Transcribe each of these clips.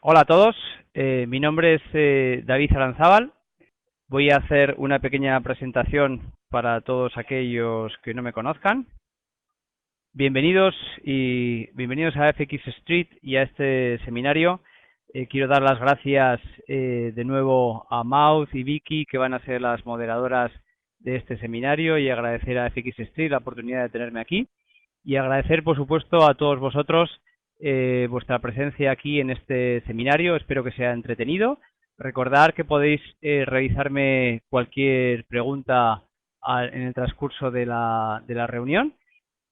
Hola a todos, mi nombre es David Aranzábal. Voy a hacer una pequeña presentación para todos aquellos que no me conozcan. Bienvenidos a FX Street y a este seminario. Quiero dar las gracias de nuevo a Maud y Vicky, que van a ser las moderadoras de este seminario, y agradecer a FX Street la oportunidad de tenerme aquí y agradecer, por supuesto, a todos vosotros vuestra presencia aquí en este seminario. Espero que sea entretenido. Recordad que podéis realizarme cualquier pregunta en el transcurso de la reunión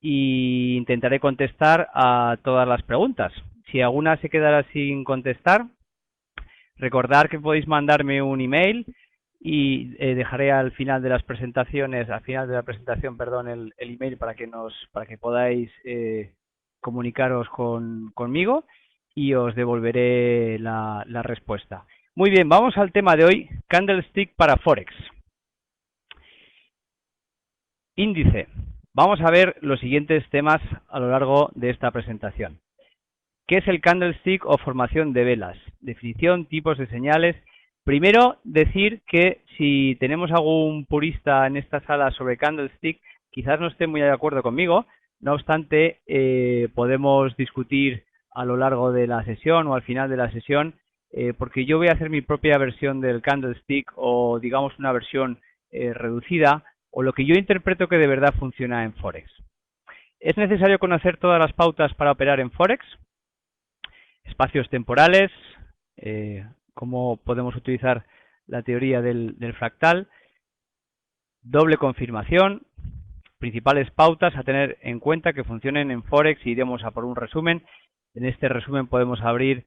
y intentaré contestar a todas las preguntas. Si alguna se quedara sin contestar, recordad que podéis mandarme un email y dejaré al final de las presentaciones, perdón, el email para que podáis comunicaros conmigo y os devolveré la respuesta. Muy bien, vamos al tema de hoy, Candlestick para Forex. Índice. Vamos a ver los siguientes temas a lo largo de esta presentación. ¿Qué es el candlestick o formación de velas? Definición, tipos de señales. Primero, decir que si tenemos algún purista en esta sala sobre candlestick, quizás no esté muy de acuerdo conmigo. No obstante, podemos discutir a lo largo de la sesión o al final de la sesión, porque yo voy a hacer mi propia versión del candlestick, o digamos una versión reducida, o lo que yo interpreto que de verdad funciona en Forex. ¿Es necesario conocer todas las pautas para operar en Forex? Espacios temporales, cómo podemos utilizar la teoría del fractal, doble confirmación, principales pautas a tener en cuenta que funcionen en Forex, y iremos a por un resumen. En este resumen podemos abrir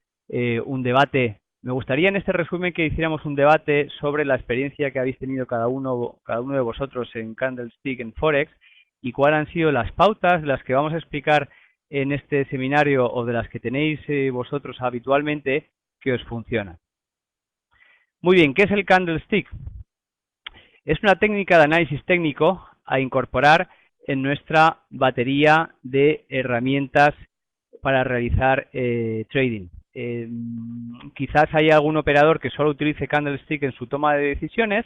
un debate. Me gustaría en este resumen que hiciéramos un debate sobre la experiencia que habéis tenido cada uno de vosotros en Candlestick en Forex, y cuáles han sido las pautas de las que vamos a explicar en este seminario o de las que tenéis vosotros habitualmente que os funcionan. Muy bien, ¿qué es el Candlestick? Es una técnica de análisis técnico a incorporar en nuestra batería de herramientas para realizar trading. Quizás haya algún operador que solo utilice candlestick en su toma de decisiones,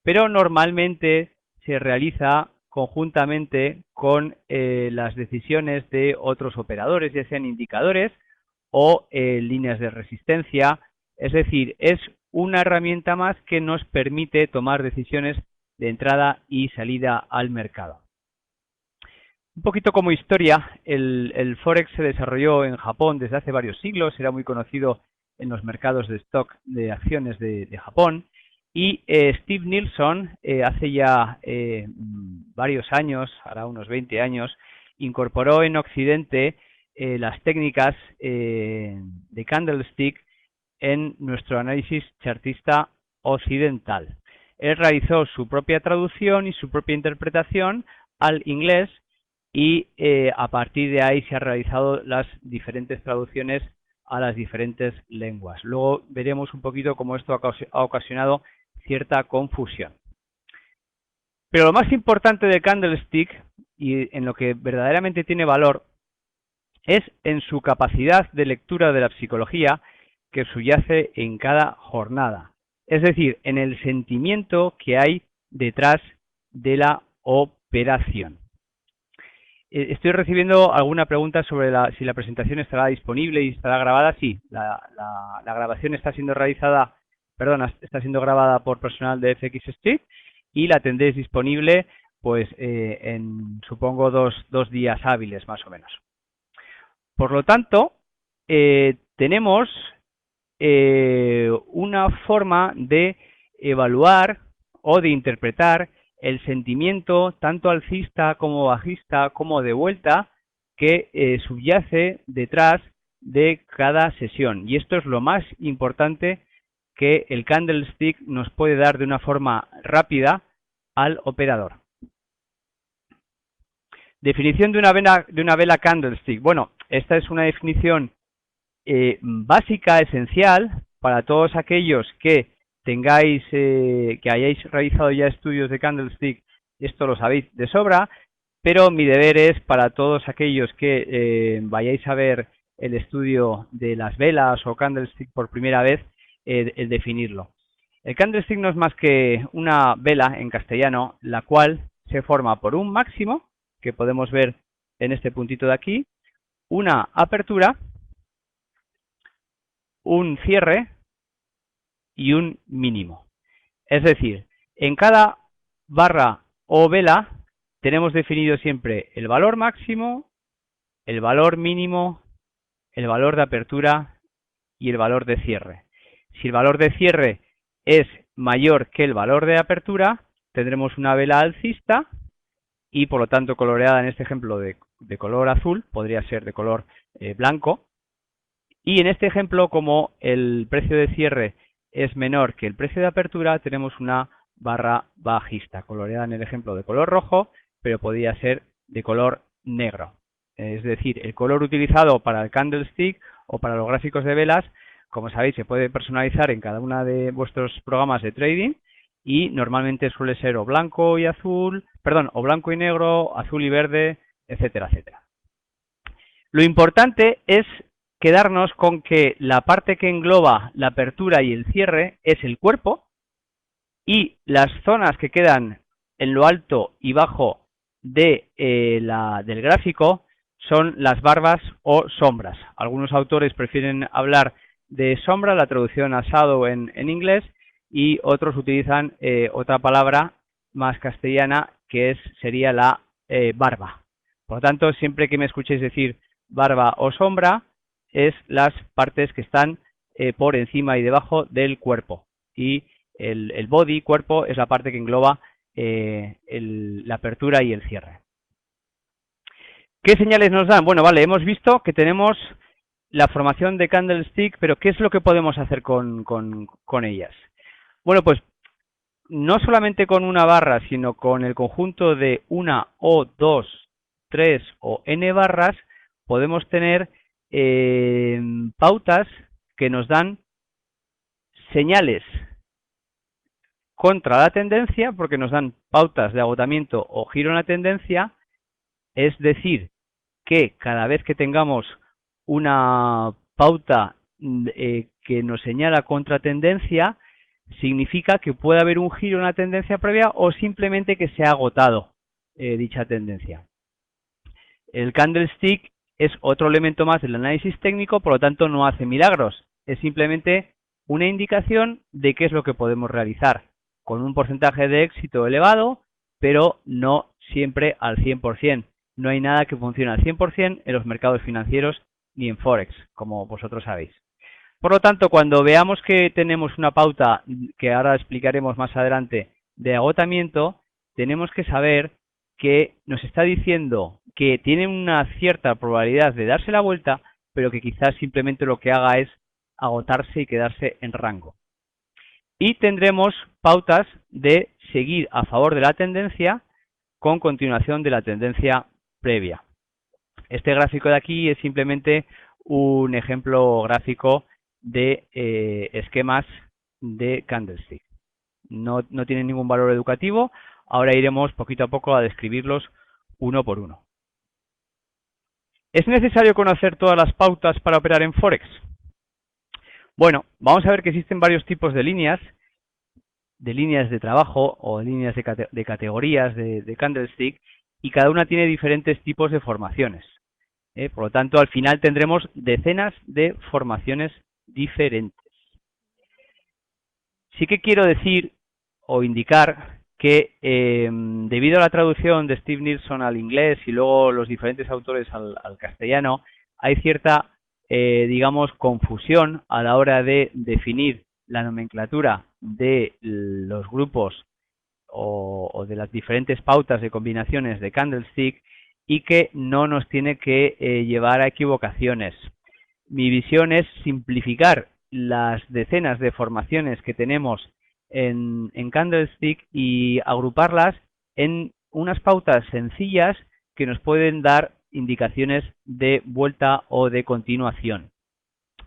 pero normalmente se realiza conjuntamente con las decisiones de otros operadores, ya sean indicadores o líneas de resistencia. Es decir, es una herramienta más que nos permite tomar decisiones de entrada y salida al mercado. Un poquito como historia, el Forex se desarrolló en Japón desde hace varios siglos, era muy conocido en los mercados de stock de acciones de Japón, y Steve Nielsen hace ya varios años, ahora unos 20 años, incorporó en Occidente las técnicas de candlestick en nuestro análisis chartista occidental. Él realizó su propia traducción y su propia interpretación al inglés, y a partir de ahí se han realizado las diferentes traducciones a las diferentes lenguas. Luego veremos un poquito cómo esto ha ocasionado cierta confusión. Pero lo más importante de Candlestick, y en lo que verdaderamente tiene valor, es en su capacidad de lectura de la psicología que subyace en cada jornada. Es decir, en el sentimiento que hay detrás de la operación. Estoy recibiendo alguna pregunta sobre si la presentación estará disponible y estará grabada. Sí, la grabación está siendo está siendo grabada por personal de FX Street, y la tendréis disponible pues en, supongo, dos días hábiles más o menos. Por lo tanto, tenemos una forma de evaluar o de interpretar el sentimiento tanto alcista como bajista como de vuelta que subyace detrás de cada sesión, y esto es lo más importante que el candlestick nos puede dar de una forma rápida al operador. Definición de una vela candlestick. Bueno, esta es una definición básica, esencial para todos aquellos que tengáis, que hayáis realizado ya estudios de candlestick. Esto lo sabéis de sobra, pero mi deber es para todos aquellos que vayáis a ver el estudio de las velas o candlestick por primera vez, el definirlo. El candlestick no es más que una vela en castellano, la cual se forma por un máximo, que podemos ver en este puntito de aquí, una apertura, un cierre y un mínimo. Es decir, en cada barra o vela tenemos definido siempre el valor máximo, el valor mínimo, el valor de apertura y el valor de cierre. Si el valor de cierre es mayor que el valor de apertura, tendremos una vela alcista y por lo tanto coloreada en este ejemplo de color azul, podría ser de color blanco. Y en este ejemplo, como el precio de cierre es menor que el precio de apertura, tenemos una barra bajista, coloreada en el ejemplo de color rojo, pero podría ser de color negro. Es decir, el color utilizado para el candlestick o para los gráficos de velas, como sabéis, se puede personalizar en cada uno de vuestros programas de trading y normalmente suele ser o blanco y azul, perdón, o blanco y negro, azul y verde, etcétera, etcétera. Lo importante es quedarnos con que la parte que engloba la apertura y el cierre es el cuerpo y las zonas que quedan en lo alto y bajo del gráfico son las barbas o sombras. Algunos autores prefieren hablar de sombra, la traducción a shadow en inglés, y otros utilizan otra palabra más castellana que sería la barba. Por lo tanto, siempre que me escuchéis decir barba o sombra, es las partes que están por encima y debajo del cuerpo. Y el body, cuerpo, es la parte que engloba la apertura y el cierre. ¿Qué señales nos dan? Bueno, vale, hemos visto que tenemos la formación de candlestick, pero ¿qué es lo que podemos hacer con ellas? Bueno, pues no solamente con una barra, sino con el conjunto de una o dos, tres o n barras, podemos tener pautas que nos dan señales contra la tendencia, porque nos dan pautas de agotamiento o giro en la tendencia. Es decir, que cada vez que tengamos una pauta que nos señala contra tendencia, significa que puede haber un giro en la tendencia previa o simplemente que se ha agotado dicha tendencia. El candlestick es otro elemento más del análisis técnico, por lo tanto no hace milagros. Es simplemente una indicación de qué es lo que podemos realizar, con un porcentaje de éxito elevado, pero no siempre al 100%. No hay nada que funcione al 100% en los mercados financieros ni en Forex, como vosotros sabéis. Por lo tanto, cuando veamos que tenemos una pauta, que ahora explicaremos más adelante, de agotamiento, tenemos que saber que nos está diciendo que tiene una cierta probabilidad de darse la vuelta, pero que quizás simplemente lo que haga es agotarse y quedarse en rango. Y tendremos pautas de seguir a favor de la tendencia con continuación de la tendencia previa. Este gráfico de aquí es simplemente un ejemplo gráfico de esquemas de candlestick. No tienen ningún valor educativo. Ahora iremos poquito a poco a describirlos uno por uno. ¿Es necesario conocer todas las pautas para operar en Forex? Bueno, vamos a ver que existen varios tipos de líneas de trabajo o líneas de categorías de candlestick, y cada una tiene diferentes tipos de formaciones. Por lo tanto, al final tendremos decenas de formaciones diferentes. Sí que quiero decir o indicar que debido a la traducción de Steve Nielsen al inglés y luego los diferentes autores al castellano, hay cierta, digamos, confusión a la hora de definir la nomenclatura de los grupos o de las diferentes pautas de combinaciones de candlestick, y que no nos tiene que llevar a equivocaciones. Mi visión es simplificar las decenas de formaciones que tenemos en candlestick y agruparlas en unas pautas sencillas que nos pueden dar indicaciones de vuelta o de continuación.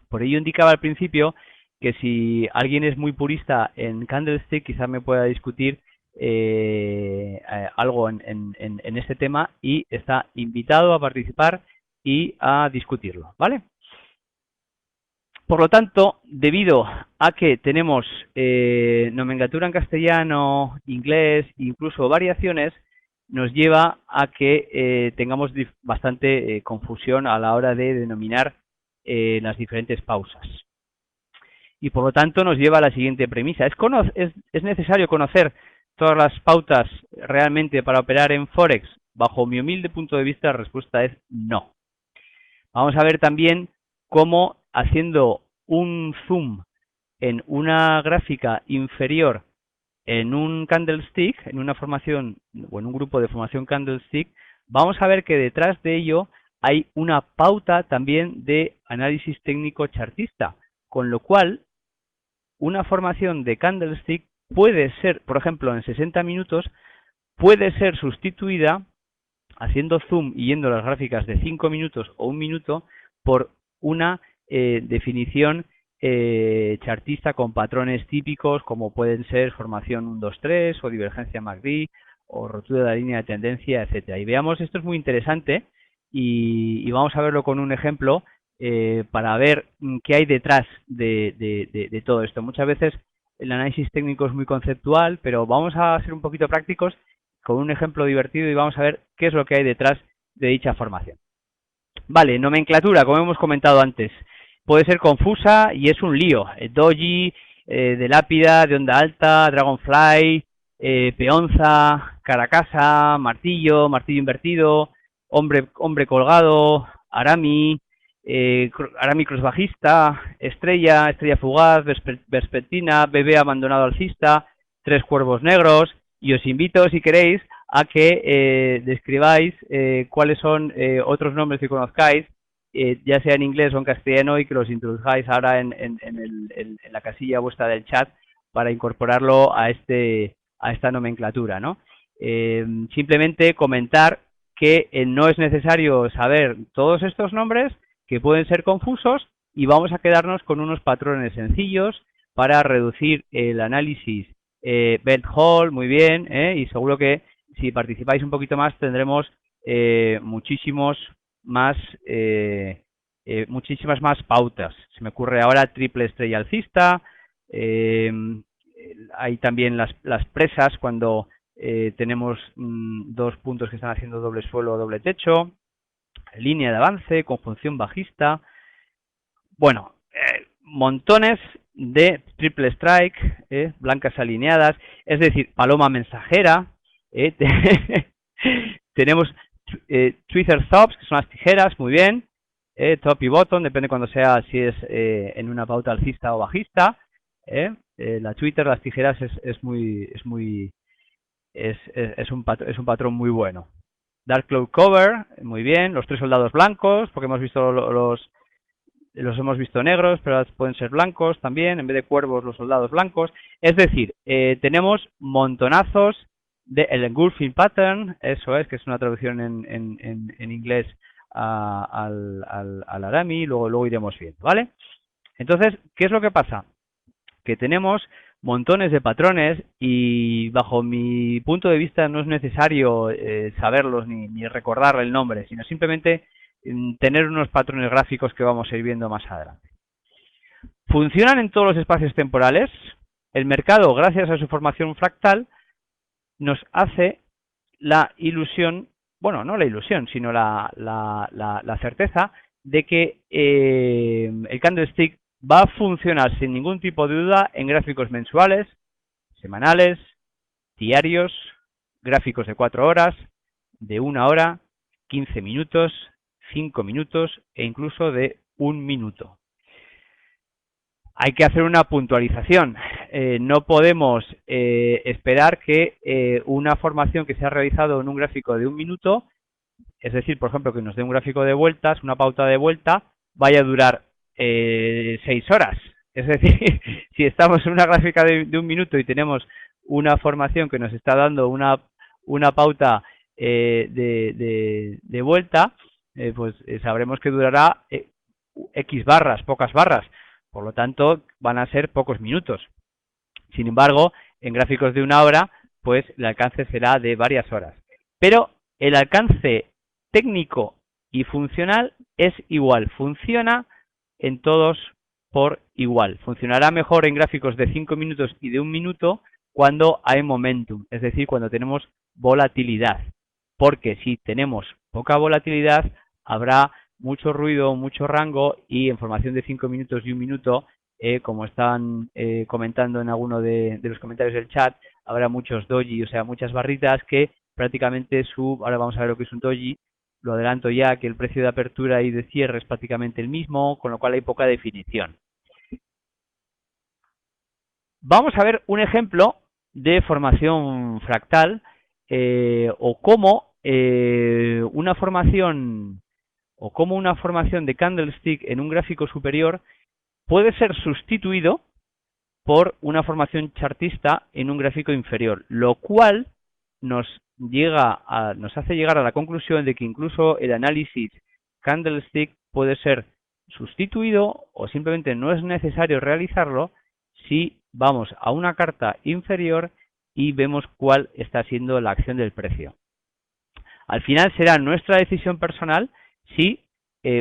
Por ello indicaba al principio que si alguien es muy purista en candlestick, quizás me pueda discutir algo en este tema, y está invitado a participar y a discutirlo, ¿vale? Por lo tanto, debido a que tenemos nomenclatura en castellano, inglés, incluso variaciones, nos lleva a que tengamos bastante confusión a la hora de denominar las diferentes pausas. Y por lo tanto nos lleva a la siguiente premisa. ¿Es necesario conocer todas las pautas realmente para operar en Forex? Bajo mi humilde punto de vista, la respuesta es no. Vamos a ver también cómo, haciendo un zoom en una gráfica inferior en un candlestick, en una formación o en un grupo de formación candlestick, vamos a ver que detrás de ello hay una pauta también de análisis técnico chartista, con lo cual una formación de candlestick puede ser, por ejemplo, en 60 minutos, puede ser sustituida haciendo zoom y yendo a las gráficas de 5 minutos o 1 minuto por una definición chartista con patrones típicos como pueden ser formación 1-2-3 o divergencia MACD o rotura de la línea de tendencia, etcétera. Y veamos, esto es muy interesante y vamos a verlo con un ejemplo para ver qué hay detrás de todo esto. Muchas veces el análisis técnico es muy conceptual, pero vamos a ser un poquito prácticos con un ejemplo divertido y vamos a ver qué es lo que hay detrás de dicha formación. Vale, nomenclatura, como hemos comentado antes, puede ser confusa y es un lío. Doji, de lápida, de onda alta, dragonfly, peonza, caracasa, martillo, martillo invertido, hombre colgado, arami, arami cruz bajista, estrella fugaz, vespertina, bebé abandonado alcista, tres cuervos negros. Y os invito, si queréis, a que describáis cuáles son otros nombres que conozcáis, ya sea en inglés o en castellano, y que los introduzcáis ahora en la casilla vuestra del chat para incorporarlo a esta nomenclatura, ¿no? Simplemente comentar que no es necesario saber todos estos nombres, que pueden ser confusos, y vamos a quedarnos con unos patrones sencillos para reducir el análisis. Belt Hall, muy bien, y seguro que si participáis un poquito más tendremos muchísimas más pautas. Se me ocurre ahora triple estrella alcista, hay también las presas cuando tenemos dos puntos que están haciendo doble suelo o doble techo, línea de avance, conjunción bajista, bueno, montones de triple strike, blancas alineadas, es decir, paloma mensajera, tenemos tweezer tops, que son las tijeras, muy bien, top y bottom, depende cuando sea, si es en una pauta alcista o bajista, la tweezer, las tijeras es un patrón muy bueno. Dark cloud cover, muy bien, los tres soldados blancos, porque hemos visto los hemos visto negros, pero pueden ser blancos también, en vez de cuervos los soldados blancos. Es decir, tenemos montonazos de el engulfing pattern, eso es, que es una traducción en inglés al arami, luego iremos viendo, ¿vale? Entonces, ¿qué es lo que pasa? Que tenemos montones de patrones y bajo mi punto de vista no es necesario saberlos ni recordar el nombre, sino simplemente tener unos patrones gráficos que vamos a ir viendo más adelante. ¿Funcionan en todos los espacios temporales? El mercado, gracias a su formación fractal, nos hace la ilusión, bueno, no la ilusión, sino la certeza de que el candlestick va a funcionar sin ningún tipo de duda en gráficos mensuales, semanales, diarios, gráficos de 4 horas, de 1 hora, 15 minutos, 5 minutos e incluso de 1 minuto. Hay que hacer una puntualización. No podemos esperar que una formación que se ha realizado en un gráfico de 1 minuto, es decir, por ejemplo, que nos dé un gráfico de vueltas, una pauta de vuelta, vaya a durar 6 horas. Es decir, si estamos en una gráfica de 1 minuto y tenemos una formación que nos está dando una pauta de vuelta, pues sabremos que durará X barras, pocas barras, por lo tanto van a ser pocos minutos. Sin embargo, en gráficos de 1 hora, pues el alcance será de varias horas. Pero el alcance técnico y funcional es igual, funciona en todos por igual. Funcionará mejor en gráficos de 5 minutos y de 1 minuto cuando hay momentum, es decir, cuando tenemos volatilidad. Porque si tenemos poca volatilidad, habrá mucho ruido, mucho rango y en formación de 5 minutos y 1 minuto, como están comentando en alguno de los comentarios del chat, habrá muchos doji, o sea, muchas barritas que prácticamente ahora vamos a ver lo que es un doji, lo adelanto ya, que el precio de apertura y de cierre es prácticamente el mismo, con lo cual hay poca definición. Vamos a ver un ejemplo de formación fractal o cómo una formación de candlestick en un gráfico superior puede ser sustituido por una formación chartista en un gráfico inferior, lo cual nos hace llegar a la conclusión de que incluso el análisis candlestick puede ser sustituido o simplemente no es necesario realizarlo si vamos a una carta inferior y vemos cuál está siendo la acción del precio. Al final será nuestra decisión personal si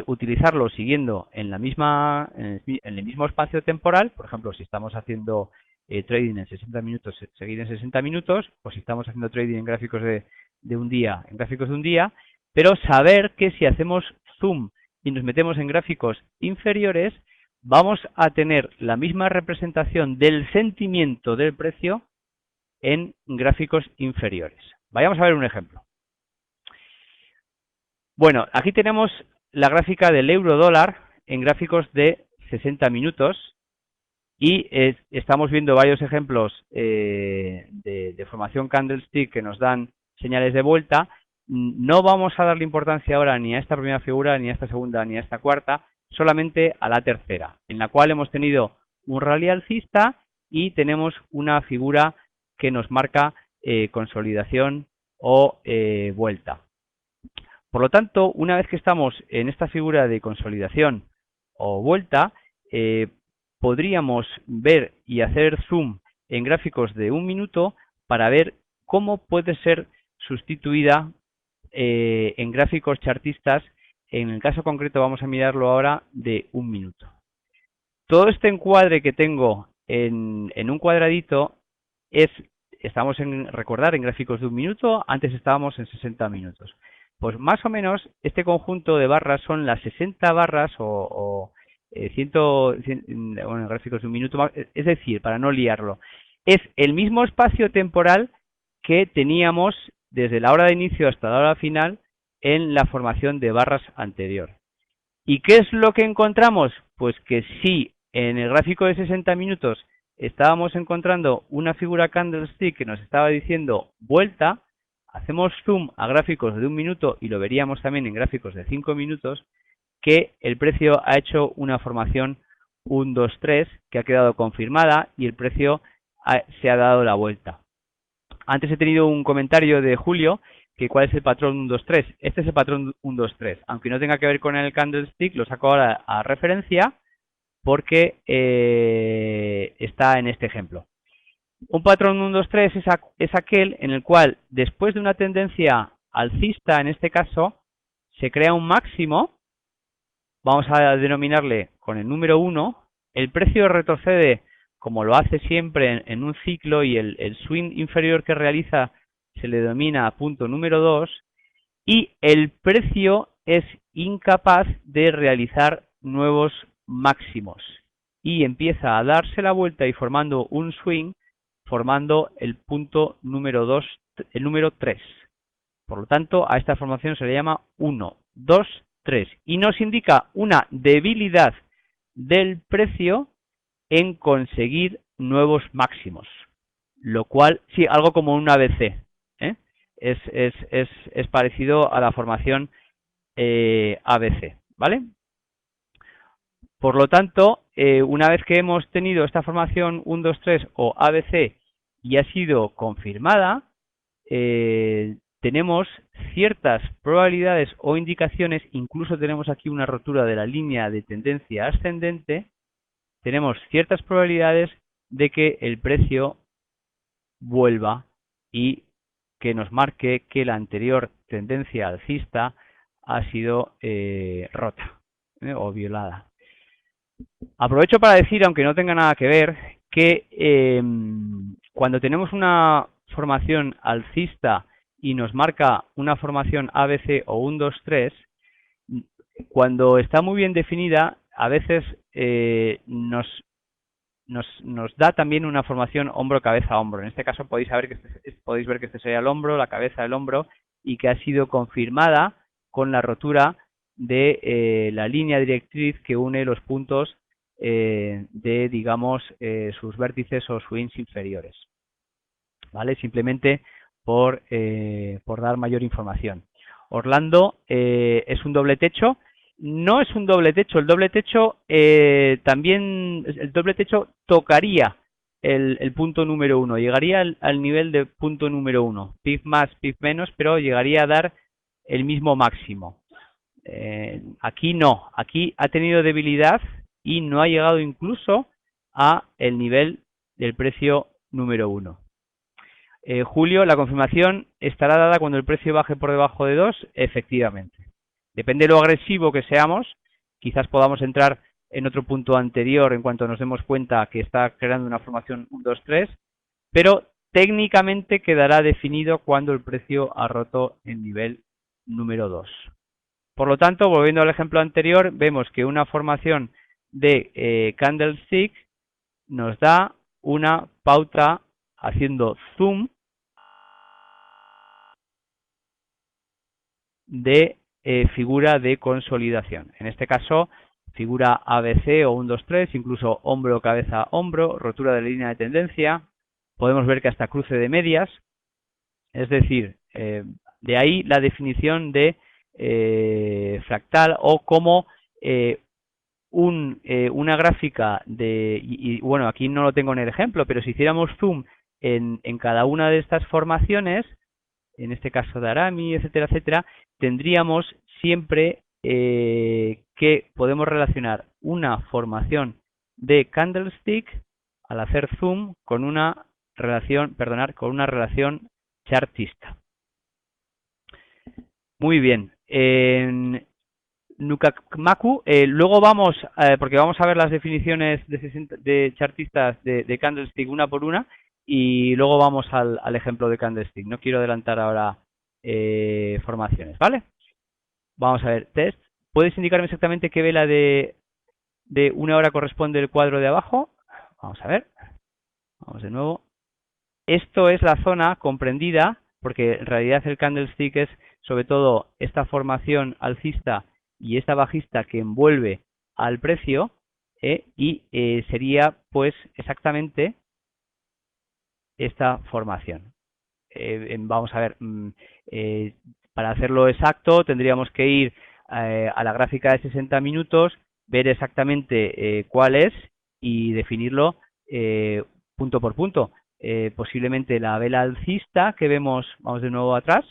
utilizarlo siguiendo en el mismo espacio temporal, por ejemplo, si estamos haciendo trading en 60 minutos, seguir en 60 minutos, o si estamos haciendo trading en gráficos de un día, pero saber que si hacemos zoom y nos metemos en gráficos inferiores, vamos a tener la misma representación del sentimiento del precio en gráficos inferiores. Vayamos a ver un ejemplo. Bueno, aquí tenemos la gráfica del euro-dólar en gráficos de 60 minutos y estamos viendo varios ejemplos de formación candlestick que nos dan señales de vuelta. No vamos a darle importancia ahora ni a esta primera figura, ni a esta segunda, ni a esta cuarta, solamente a la tercera, en la cual hemos tenido un rally alcista y tenemos una figura que nos marca consolidación o vuelta. Por lo tanto, una vez que estamos en esta figura de consolidación o vuelta, podríamos ver y hacer zoom en gráficos de 1 minuto para ver cómo puede ser sustituida en gráficos chartistas. En el caso concreto vamos a mirarlo ahora de 1 minuto. Todo este encuadre que tengo en un cuadradito estamos recordar en gráficos de 1 minuto, antes estábamos en 60 minutos. Pues más o menos este conjunto de barras son las 60 barras o 100 bueno, gráficos de 1 minuto más, es decir, para no liarlo, es el mismo espacio temporal que teníamos desde la hora de inicio hasta la hora final en la formación de barras anterior. ¿Y qué es lo que encontramos? Pues que si en el gráfico de 60 minutos estábamos encontrando una figura candlestick que nos estaba diciendo vuelta, hacemos zoom a gráficos de 1 minuto y lo veríamos también en gráficos de 5 minutos, que el precio ha hecho una formación 1, 2, 3 que ha quedado confirmada y el precio se ha dado la vuelta. Antes he tenido un comentario de Julio que cuál es el patrón 1, 2, 3. Este es el patrón 1, 2, 3. Aunque no tenga que ver con el candlestick, lo saco ahora a referencia porque está en este ejemplo. Un patrón 1, 2, 3 es aquel en el cual después de una tendencia alcista, en este caso, se crea un máximo, vamos a denominarle con el número 1, el precio retrocede como lo hace siempre en un ciclo y el swing inferior que realiza se le denomina punto número 2 y el precio es incapaz de realizar nuevos máximos y empieza a darse la vuelta y formando un swing, formando el punto número 2, el número 3. Por lo tanto, a esta formación se le llama 1, 2, 3 y nos indica una debilidad del precio en conseguir nuevos máximos, lo cual, sí, algo como un ABC, es parecido a la formación ABC, ¿vale? Por lo tanto, una vez que hemos tenido esta formación 1, 2, 3 o ABC y ha sido confirmada, tenemos ciertas probabilidades o indicaciones, incluso tenemos aquí una rotura de la línea de tendencia ascendente, tenemos ciertas probabilidades de que el precio vuelva y que nos marque que la anterior tendencia alcista ha sido rota o violada. Aprovecho para decir, aunque no tenga nada que ver, que cuando tenemos una formación alcista y nos marca una formación ABC o 1, 2, 3, cuando está muy bien definida, a veces nos da también una formación hombro-cabeza-hombro. En este caso podéis ver que este sería el hombro, la cabeza del hombro, y que ha sido confirmada con la rotura de la línea directriz que une los puntos de, digamos, sus vértices o swings inferiores. ¿Vale? Simplemente por dar mayor información. Orlando es un doble techo. No es un doble techo. El doble techo también, el doble techo tocaría el punto número 1. Llegaría al nivel de punto número 1. Pif más, pif menos, pero llegaría a dar el mismo máximo. Aquí no. Aquí ha tenido debilidad y no ha llegado incluso a el nivel del precio número 1. Julio, la confirmación estará dada cuando el precio baje por debajo de 2, efectivamente. Depende de lo agresivo que seamos, quizás podamos entrar en otro punto anterior en cuanto nos demos cuenta que está creando una formación 1, 2, 3, pero técnicamente quedará definido cuando el precio ha roto el nivel número 2. Por lo tanto, volviendo al ejemplo anterior, vemos que una formación de candlestick nos da una pauta haciendo zoom de figura de consolidación. En este caso, figura ABC o 1, 2, 3, incluso hombro, cabeza, hombro, rotura de la línea de tendencia. Podemos ver que hasta cruce de medias. Es decir, de ahí la definición de fractal o como una gráfica de, y bueno, aquí no lo tengo en el ejemplo, pero si hiciéramos zoom en cada una de estas formaciones, en este caso de Arami, etcétera, etcétera, tendríamos siempre que podemos relacionar una formación de candlestick al hacer zoom con una relación, chartista. Muy bien. En Nukakmaku, luego vamos, porque vamos a ver las definiciones de chartistas de candlestick una por una, y luego vamos al ejemplo de candlestick. No quiero adelantar ahora formaciones, ¿vale? Vamos a ver, test. ¿Puedes indicarme exactamente qué vela de 1 hora corresponde el cuadro de abajo? Vamos a ver. Vamos de nuevo. Esto es la zona comprendida, porque en realidad el candlestick es sobre todo esta formación alcista y esta bajista que envuelve al precio, y sería pues exactamente esta formación. Vamos a ver, para hacerlo exacto tendríamos que ir a la gráfica de 60 minutos, ver exactamente cuál es y definirlo punto por punto. Posiblemente la vela alcista que vemos, vamos de nuevo atrás,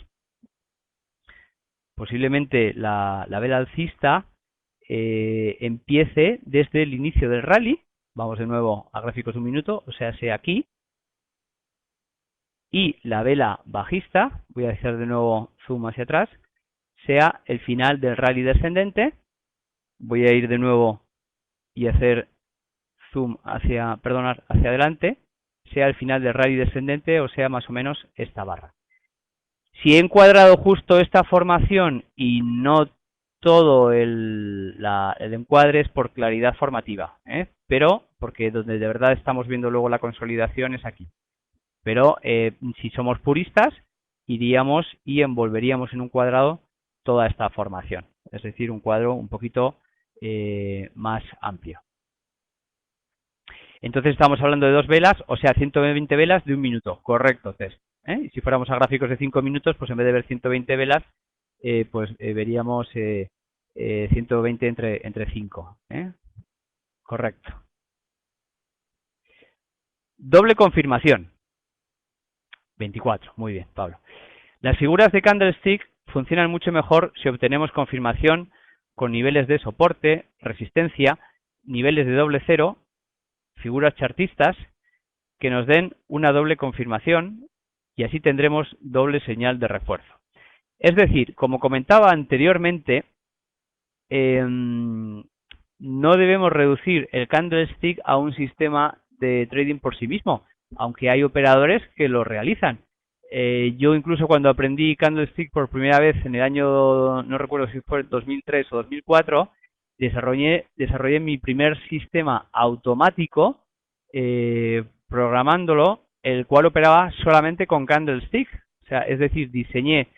posiblemente la vela alcista empiece desde el inicio del rally, vamos de nuevo a gráficos de un minuto, o sea, aquí, y la vela bajista, voy a hacer de nuevo zoom hacia atrás, sea el final del rally descendente. Voy a ir de nuevo y hacer zoom hacia adelante, sea el final del rally descendente o sea más o menos esta barra. Si he encuadrado justo esta formación y no todo el encuadre es por claridad formativa, pero porque donde de verdad estamos viendo luego la consolidación es aquí. Pero si somos puristas, iríamos y envolveríamos en un cuadrado toda esta formación. Es decir, un cuadro un poquito más amplio. Entonces estamos hablando de 2 velas, o sea, 120 velas de 1 minuto. Correcto, test. Y si fuéramos a gráficos de 5 minutos, pues en vez de ver 120 velas, pues veríamos 120 entre 5. Correcto. Doble confirmación. 24, muy bien, Pablo. Las figuras de candlestick funcionan mucho mejor si obtenemos confirmación con niveles de soporte, resistencia, niveles de doble cero, figuras chartistas que nos den una doble confirmación y así tendremos doble señal de refuerzo. Es decir, como comentaba anteriormente, no debemos reducir el candlestick a un sistema de trading por sí mismo, aunque hay operadores que lo realizan. Yo incluso cuando aprendí candlestick por primera vez en el año, no recuerdo si fue 2003 o 2004, desarrollé mi primer sistema automático programándolo, el cual operaba solamente con candlestick. O sea, es decir, diseñé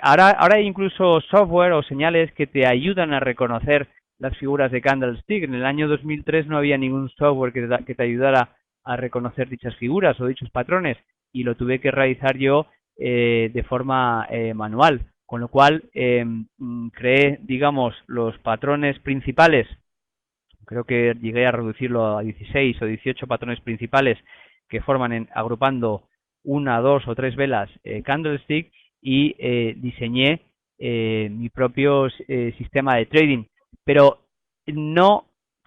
ahora hay incluso software o señales que te ayudan a reconocer las figuras de candlestick. En el año 2003 no había ningún software que te ayudara a reconocer dichas figuras o dichos patrones, y lo tuve que realizar yo de forma manual, con lo cual creé, digamos, los patrones principales. Creo que llegué a reducirlo a 16 o 18 patrones principales que forman agrupando una, dos o tres velas candlestick, y diseñé mi propio sistema de trading. Pero no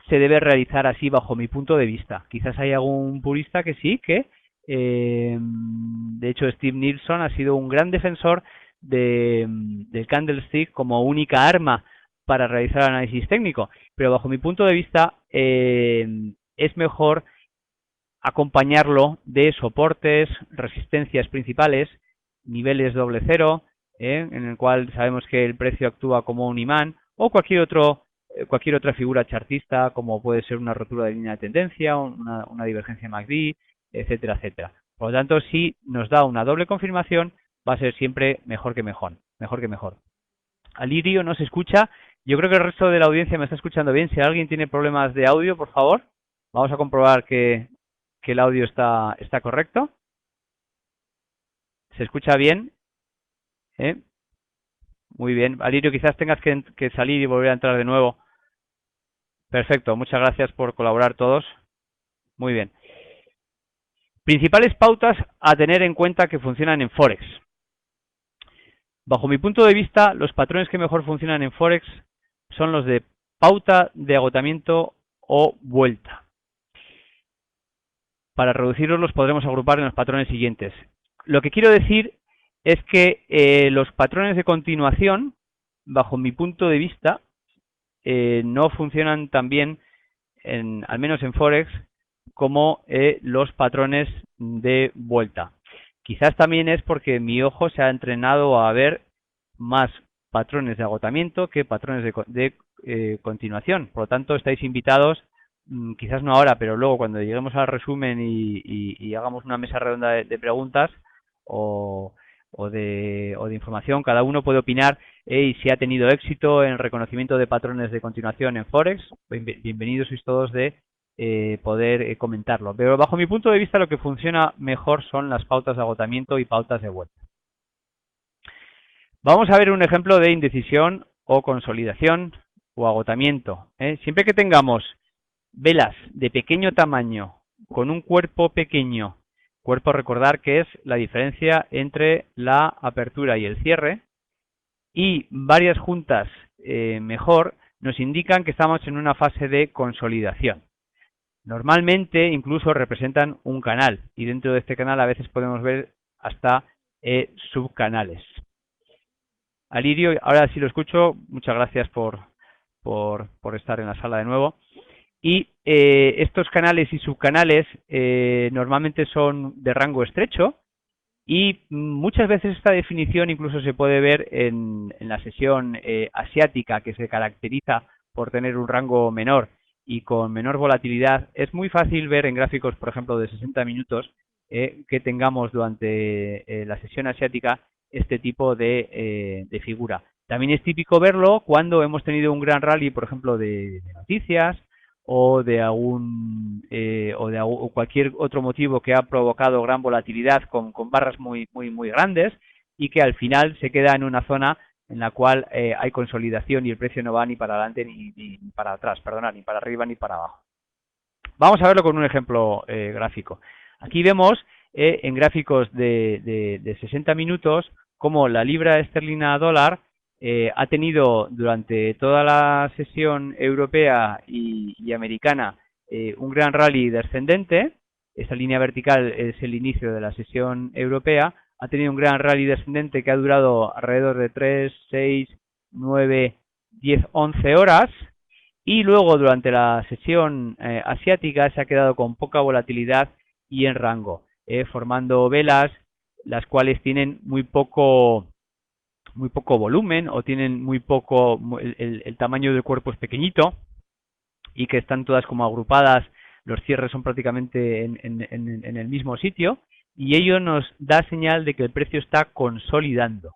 se debe realizar así bajo mi punto de vista. Quizás hay algún purista que sí, que de hecho Steve Nielsen ha sido un gran defensor del candlestick como única arma para realizar análisis técnico, pero bajo mi punto de vista es mejor acompañarlo de soportes, resistencias principales, niveles doble cero, en el cual sabemos que el precio actúa como un imán, o cualquier otra figura chartista, como puede ser una rotura de línea de tendencia, una divergencia MACD, etcétera, etcétera. Por lo tanto, si nos da una doble confirmación, va a ser siempre mejor que mejor. Alirio no se escucha. Yo creo que el resto de la audiencia me está escuchando bien. Si alguien tiene problemas de audio, por favor, vamos a comprobar que el audio está correcto. ¿Se escucha bien? Muy bien. Alirio, quizás tengas que salir y volver a entrar de nuevo. Perfecto. Muchas gracias por colaborar todos. Muy bien. Principales pautas a tener en cuenta que funcionan en Forex. Bajo mi punto de vista, los patrones que mejor funcionan en Forex son los de pauta de agotamiento o vuelta. Para reducirlos los podremos agrupar en los patrones siguientes. Lo que quiero decir es que los patrones de continuación, bajo mi punto de vista, no funcionan tan bien, al menos en Forex, como los patrones de vuelta. Quizás también es porque mi ojo se ha entrenado a ver más patrones de agotamiento que patrones de continuación. Por lo tanto, estáis invitados, quizás no ahora, pero luego cuando lleguemos al resumen y hagamos una mesa redonda de preguntas o de información, cada uno puede opinar y si ha tenido éxito en el reconocimiento de patrones de continuación en Forex. Bienvenidos sois todos de poder comentarlo. Pero bajo mi punto de vista lo que funciona mejor son las pautas de agotamiento y pautas de vuelta. Vamos a ver un ejemplo de indecisión o consolidación o agotamiento. Siempre que tengamos velas de pequeño tamaño con un cuerpo pequeño, recordar que es la diferencia entre la apertura y el cierre, y varias juntas mejor, nos indican que estamos en una fase de consolidación. Normalmente incluso representan un canal, y dentro de este canal a veces podemos ver hasta subcanales. Alirio, ahora sí lo escucho. Muchas gracias por estar en la sala de nuevo. Y estos canales y subcanales normalmente son de rango estrecho, y muchas veces esta definición incluso se puede ver en la sesión asiática, que se caracteriza por tener un rango menor y con menor volatilidad. Es muy fácil ver en gráficos, por ejemplo, de 60 minutos que tengamos durante la sesión asiática este tipo de figura. También es típico verlo cuando hemos tenido un gran rally, por ejemplo, de noticias o de cualquier otro motivo que ha provocado gran volatilidad con barras muy grandes, y que al final se queda en una zona en la cual hay consolidación y el precio no va ni para adelante ni para atrás, ni para arriba ni para abajo. Vamos a verlo con un ejemplo gráfico. Aquí vemos en gráficos de 60 minutos cómo la libra esterlina dólar ha tenido durante toda la sesión europea y americana un gran rally descendente. Esta línea vertical es el inicio de la sesión europea. Ha tenido un gran rally descendente que ha durado alrededor de 3, 6, 9, 10, 11 horas. y luego durante la sesión asiática se ha quedado con poca volatilidad y en rango, formando velas las cuales tienen muy poco volumen o tienen muy poco, el tamaño del cuerpo es pequeñito y que están todas como agrupadas, los cierres son prácticamente en el mismo sitio y ello nos da señal de que el precio está consolidando.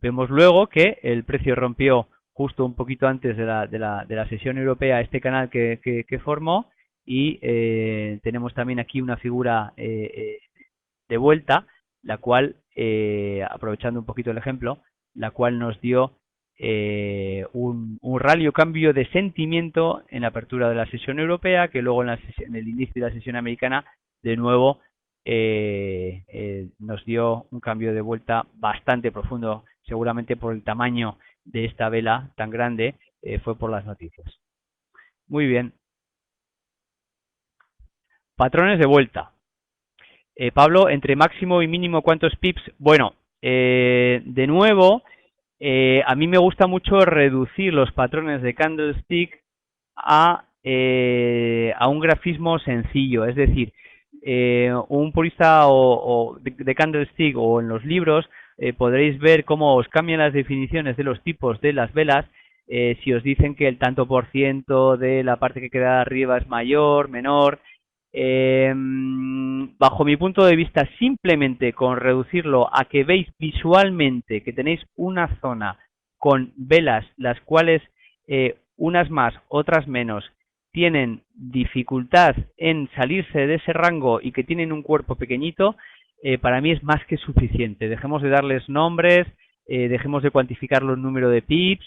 Vemos luego que el precio rompió justo un poquito antes de la sesión europea este canal que formó y tenemos también aquí una figura de vuelta, la cual, aprovechando un poquito el ejemplo, la cual nos dio un rally o cambio de sentimiento en la apertura de la sesión europea, que luego en el inicio de la sesión americana, de nuevo, nos dio un cambio de vuelta bastante profundo, seguramente por el tamaño de esta vela tan grande, fue por las noticias. Muy bien. Patrones de vuelta. Pablo, entre máximo y mínimo, ¿cuántos pips? Bueno, de nuevo, a mí me gusta mucho reducir los patrones de candlestick a un grafismo sencillo. Es decir, un purista de candlestick o en los libros podréis ver cómo os cambian las definiciones de los tipos de las velas. Si os dicen que el tanto por ciento de la parte que queda arriba es mayor, menor. Bajo mi punto de vista, simplemente con reducirlo a que veis visualmente que tenéis una zona con velas, las cuales unas más, otras menos, tienen dificultad en salirse de ese rango y que tienen un cuerpo pequeñito, para mí es más que suficiente. Dejemos de darles nombres, dejemos de cuantificar los números de pips,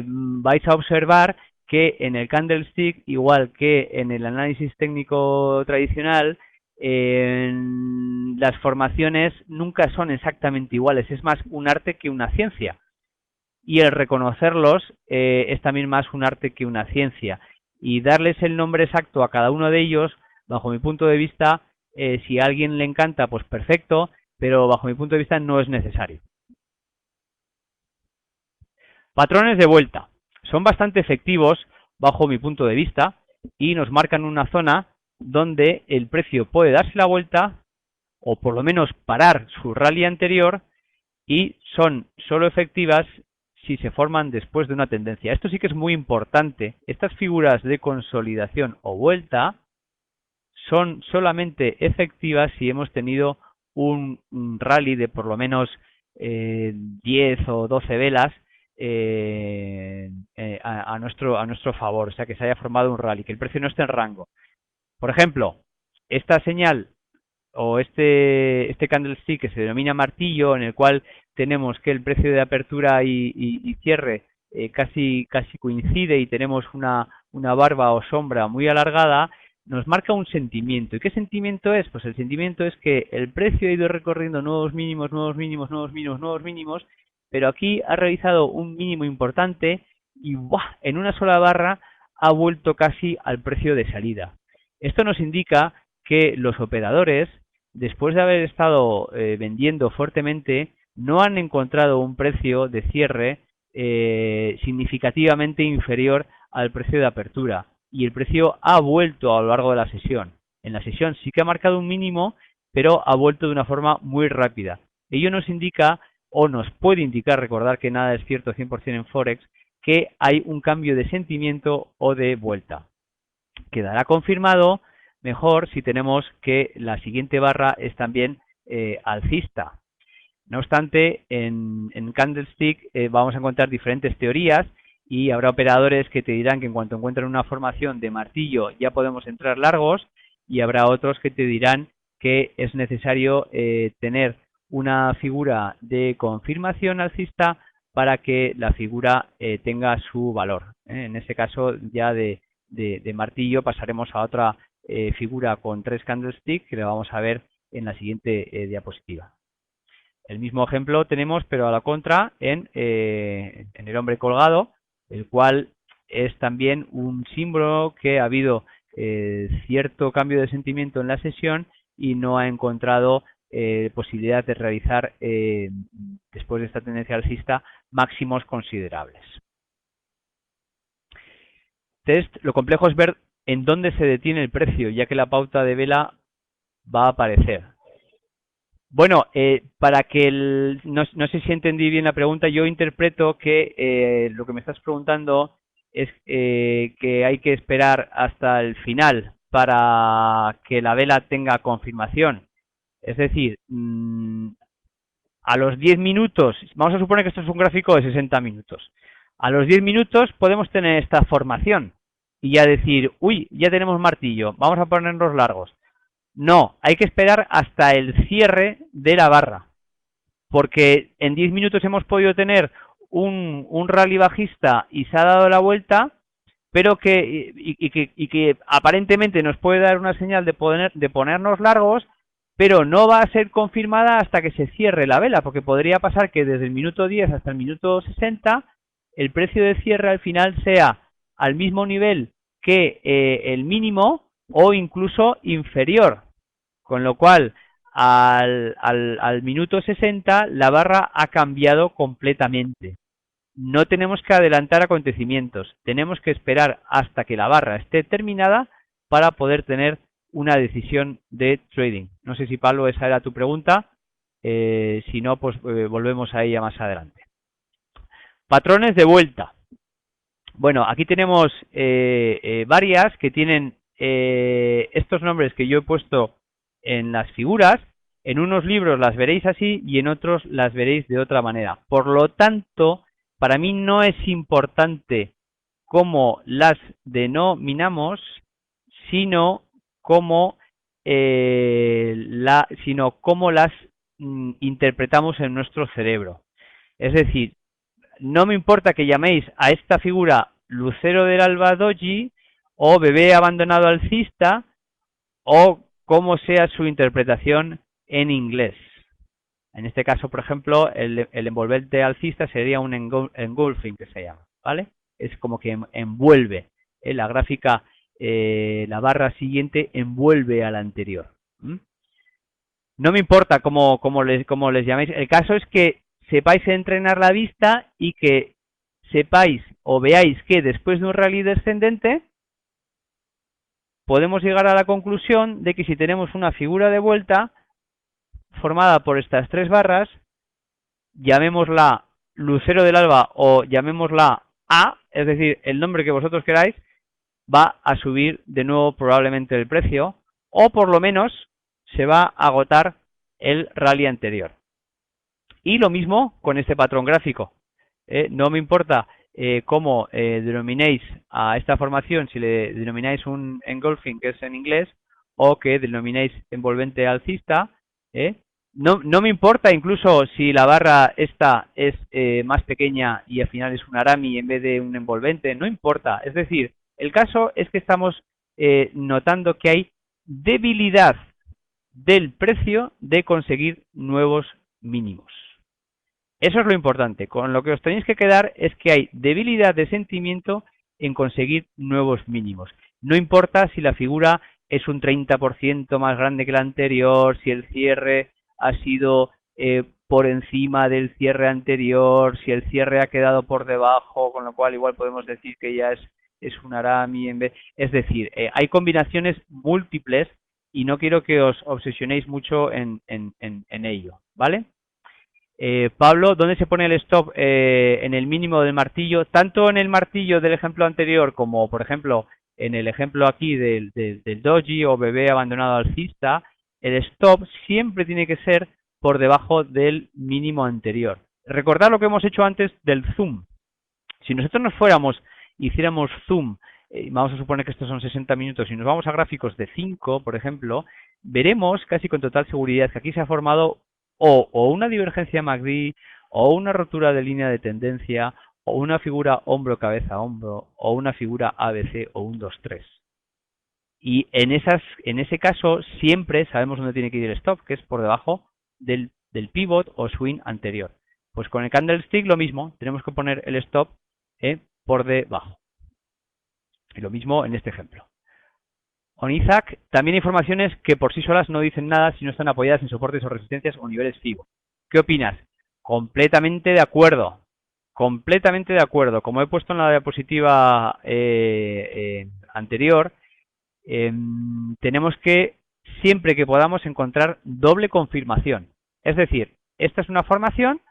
vais a observar que en el candlestick, igual que en el análisis técnico tradicional, las formaciones nunca son exactamente iguales, es más un arte que una ciencia. Y el reconocerlos es también más un arte que una ciencia. Y darles el nombre exacto a cada uno de ellos, bajo mi punto de vista, si a alguien le encanta, pues perfecto, pero bajo mi punto de vista no es necesario. Patrones de vuelta. Son bastante efectivos bajo mi punto de vista y nos marcan una zona donde el precio puede darse la vuelta o por lo menos parar su rally anterior y son solo efectivas si se forman después de una tendencia. Esto sí que es muy importante. Estas figuras de consolidación o vuelta son solamente efectivas si hemos tenido un rally de por lo menos 10 o 12 velas a nuestro favor, o sea, que se haya formado un rally, que el precio no esté en rango. Por ejemplo, esta señal o este candlestick que se denomina martillo, en el cual tenemos que el precio de apertura y cierre casi coincide y tenemos una barba o sombra muy alargada, nos marca un sentimiento. ¿Y qué sentimiento es? Pues el sentimiento es que el precio ha ido recorriendo nuevos mínimos, nuevos mínimos, nuevos mínimos, nuevos mínimos, pero aquí ha realizado un mínimo importante y ¡buah!, en una sola barra ha vuelto casi al precio de salida. Esto nos indica que los operadores, después de haber estado vendiendo fuertemente, no han encontrado un precio de cierre significativamente inferior al precio de apertura y el precio ha vuelto a lo largo de la sesión. En la sesión sí que ha marcado un mínimo, pero ha vuelto de una forma muy rápida. Ello nos indica o nos puede indicar, recordar que nada es cierto 100% en Forex, que hay un cambio de sentimiento o de vuelta. Quedará confirmado mejor si tenemos que la siguiente barra es también alcista. No obstante, en Candlestick vamos a encontrar diferentes teorías y habrá operadores que te dirán que en cuanto encuentren una formación de martillo ya podemos entrar largos y habrá otros que te dirán que es necesario tener una figura de confirmación alcista para que la figura tenga su valor. En este caso ya de martillo pasaremos a otra figura con 3 candlesticks que le vamos a ver en la siguiente diapositiva. El mismo ejemplo tenemos, pero a la contra, en el hombre colgado, el cual es también un símbolo que ha habido cierto cambio de sentimiento en la sesión y no ha encontrado posibilidad de realizar, después de esta tendencia alcista, máximos considerables. test, lo complejo es ver en dónde se detiene el precio, ya que la pauta de vela va a aparecer. Bueno, para que no sé si entendí bien la pregunta, yo interpreto que lo que me estás preguntando es que hay que esperar hasta el final para que la vela tenga confirmación. Es decir, a los 10 minutos, vamos a suponer que esto es un gráfico de 60 minutos. A los 10 minutos podemos tener esta formación y ya decir, uy, ya tenemos martillo, vamos a ponernos largos. No, hay que esperar hasta el cierre de la barra, porque en 10 minutos hemos podido tener un rally bajista y se ha dado la vuelta, pero que aparentemente nos puede dar una señal de ponernos largos, pero no va a ser confirmada hasta que se cierre la vela, porque podría pasar que desde el minuto 10 hasta el minuto 60 el precio de cierre al final sea al mismo nivel que el mínimo o incluso inferior, con lo cual al minuto 60 la barra ha cambiado completamente. No tenemos que adelantar acontecimientos, tenemos que esperar hasta que la barra esté terminada para poder tener una decisión de trading. No sé si, Pablo, esa era tu pregunta. Si no, pues volvemos a ella más adelante. Patrones de vuelta. Bueno, aquí tenemos varias que tienen estos nombres que yo he puesto en las figuras. En unos libros las veréis así y en otros las veréis de otra manera. Por lo tanto, para mí no es importante cómo las denominamos, sino cómo las interpretamos en nuestro cerebro. Es decir, no me importa que llaméis a esta figura lucero del alba doji o bebé abandonado alcista o como sea su interpretación en inglés. En este caso, por ejemplo, el envolvente alcista sería un engulfing, que se llama, ¿vale? Es como que envuelve la gráfica, la barra siguiente envuelve a la anterior. No me importa cómo les llaméis. El caso es que sepáis entrenar la vista y que sepáis o veáis que después de un rally descendente podemos llegar a la conclusión de que si tenemos una figura de vuelta formada por estas tres barras, llamémosla lucero del alba o llamémosla A, es decir, el nombre que vosotros queráis, va a subir de nuevo probablemente el precio o por lo menos se va a agotar el rally anterior. Y lo mismo con este patrón gráfico. No me importa cómo denominéis a esta formación, si le denomináis un engulfing, que es en inglés, o que denominéis envolvente alcista. No me importa incluso si la barra esta es más pequeña y al final es un arami en vez de un envolvente, no importa. Es decir, el caso es que estamos notando que hay debilidad del precio de conseguir nuevos mínimos. Eso es lo importante. Con lo que os tenéis que quedar es que hay debilidad de sentimiento en conseguir nuevos mínimos. No importa si la figura es un 30% más grande que la anterior, si el cierre ha sido por encima del cierre anterior, si el cierre ha quedado por debajo, con lo cual igual podemos decir que ya es un arami. Es decir, hay combinaciones múltiples y no quiero que os obsesionéis mucho en ello, ¿vale? Pablo, ¿dónde se pone el stop en el mínimo del martillo? Tanto en el martillo del ejemplo anterior como, por ejemplo, en el ejemplo aquí del doji o bebé abandonado alcista, el stop siempre tiene que ser por debajo del mínimo anterior. Recordad lo que hemos hecho antes del zoom. Si nosotros nos fuéramos, hiciéramos zoom, vamos a suponer que estos son 60 minutos, y nos vamos a gráficos de 5, por ejemplo, veremos casi con total seguridad que aquí se ha formado o una divergencia MACD, o una rotura de línea de tendencia, o una figura hombro-cabeza-hombro, o una figura ABC o un 2-3. Y en ese caso siempre sabemos dónde tiene que ir el stop, que es por debajo del pivot o swing anterior. Pues con el candlestick lo mismo, tenemos que poner el stop por debajo. Y lo mismo en este ejemplo. ONIZAC, también hay formaciones que por sí solas no dicen nada si no están apoyadas en soportes o resistencias o niveles FIBO. ¿Qué opinas? Completamente de acuerdo. completamente de acuerdo. Como he puesto en la diapositiva anterior, tenemos que, siempre que podamos, encontrar doble confirmación. Es decir, esta es una formación